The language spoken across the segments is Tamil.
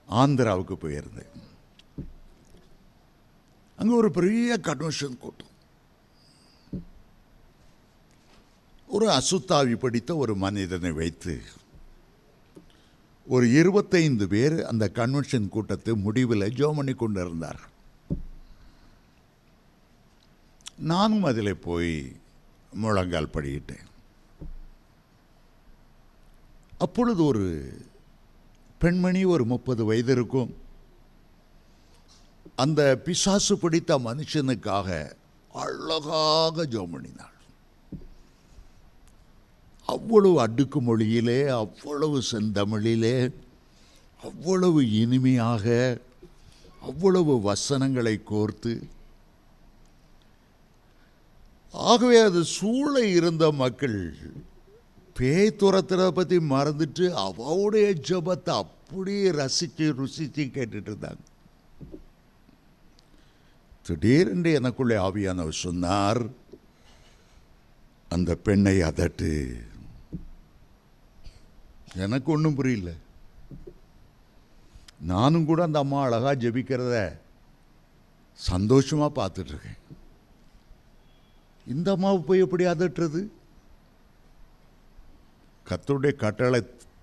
ஆந்திராவுக்கு போயிருந்தேன். அங்கே ஒரு பெரிய கன்வென்ஷன் கூட்டம். ஒரு அசுத்தாவி படித்த ஒரு மனிதனை வைத்து ஒரு 25 பேர் அந்த கன்வென்ஷன் கூட்டத்தை முடிவில் ஜெபம் பண்ணி கொண்டு இருந்தார்கள். நானும் அதில் போய் முழங்கால் படிக்கிட்டேன். அப்பொழுது ஒரு பெண்மணி, ஒரு 30 வயது இருக்கும், அந்த பிசாசு பிடித்த மனுஷனுக்காக அழகாக ஜெபம் பண்ணினாள். அவ்வளவு அடுக்கு மொழியிலே, அவ்வளவு செந்தமிழிலே, அவ்வளவு இனிமையாக, அவ்வளவு வசனங்களை கோர்த்து. ஆகவே அது சூழ இருந்த மக்கள் பேய் துரத்துறதை பற்றி மறந்துட்டு அவளுடைய ஜெபத்தை அப்படியே ரசித்து ருசித்து கேட்டுட்டு இருந்தாங்க. திடீரென்று எனக்குள்ளே ஆவியானவர் சொன்னார், அந்த பெண்ணை அதட்டு. எனக்கு ஒன்றும் புரியல. நானும் கூட அந்த அம்மா அழகா ஜெபிக்கிறத சந்தோஷமாக பார்த்துட்ருக்கேன். இந்த அம்மாவை போய் எப்படி அதட்டுறது? கர்த்தருடைய கட்டளை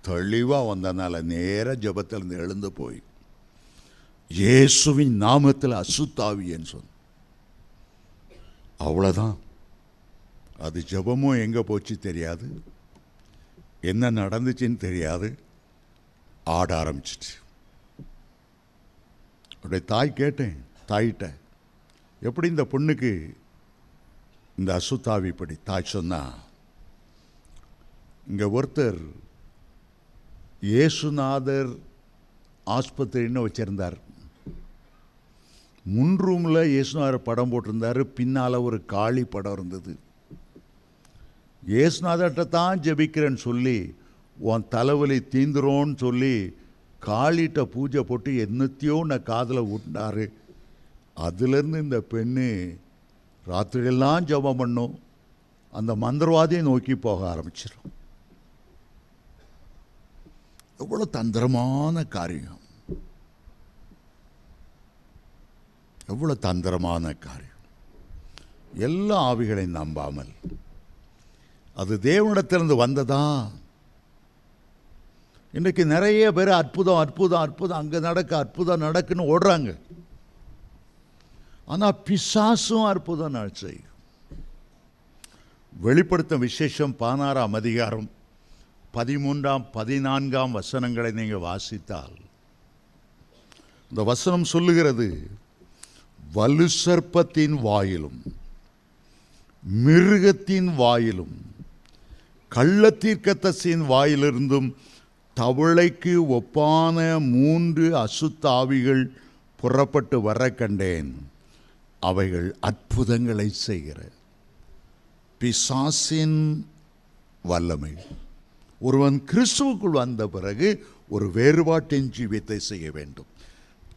தெளிவாக வந்தனால நேராக ஜெபத்திலிருந்து எழுந்து போய் இயேசுவின் நாமத்தில் அசுத்தாவின்னு சொன்ன. அவ்வளோதான். அது ஜெபமும் எங்கே போச்சு தெரியாது, என்ன நடந்துச்சுன்னு தெரியாது, ஆட ஆரம்பிச்சிச்சு. அப்படியே தாய் கேட்டேன், தாயிட்ட எப்படி இந்த பொண்ணுக்கு இந்த அசுத்தாவி படி? தாய் சொன்னா, இங்கே ஒருத்தர் இயேசுநாதர் ஆஸ்பத்திரின்னு வச்சுருந்தார். முன் ரூமில் இயேசுநாதர் படம் போட்டிருந்தார், பின்னால் ஒரு காளி படம் இருந்தது. இயேசுநாதர்கிட்ட தான் ஜெபிக்கிறேன்னு சொல்லி உன் தலைவலி தீந்துரோன்னு சொல்லி காளிட்ட பூஜை போட்டு என்னத்தையோ நான் காதில் விட்டார். அதுலேருந்து இந்த பெண்ணு ராத்திரியெல்லாம் ஜெபம் பண்ணும், அந்த மந்திரவாதியை நோக்கி போக ஆரம்பிச்சிடும். எவ்வளோ தந்திரமான காரியம், எவ்வளோ தந்திரமான காரியம். எல்லா ஆவிகளையும் நம்பாமல் அது தேவனிடத்திலிருந்து வந்ததா? இன்றைக்கு நிறைய பேர் அற்புதம் அற்புதம் அற்புதம், அங்கே நடக்க அற்புதம் நடக்குன்னு ஓடுறாங்க. ஆனால் பிசாசும் அற்புதம் செய்யும். வெளிப்படுத்தும் விசேஷம் 16ஆம் அதிகாரம் 13ஆம் 14ஆம் வசனங்களை நீங்கள் வாசித்தால் இந்த வசனம் சொல்லுகிறது, வலு சர்ப்பத்தின் வாயிலும் மிருகத்தின் வாயிலும் கள்ளத்தீர்க்கதரிசியின் வாயிலிருந்தும் தவளைக்கு ஒப்பான 3 அசுத்தாவிகள் புறப்பட்டு வர கண்டேன். அவைகள் அற்புதங்களை செய்கிற பிசாசின் வல்லமை. ஒருவன் கிறிஸ்துவுக்குள் வந்த பிறகு ஒரு வேறுபாட்டின் ஜீவியத்தை செய்ய வேண்டும்.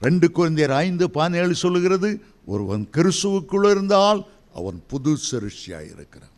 2 கொரிந்தியர் 5:17 சொல்லுகிறது, ஒருவன் கிறிஸ்துவுக்குள் இருந்தால் அவன் புது சிருஷ்டியாய் இருக்கிறான்.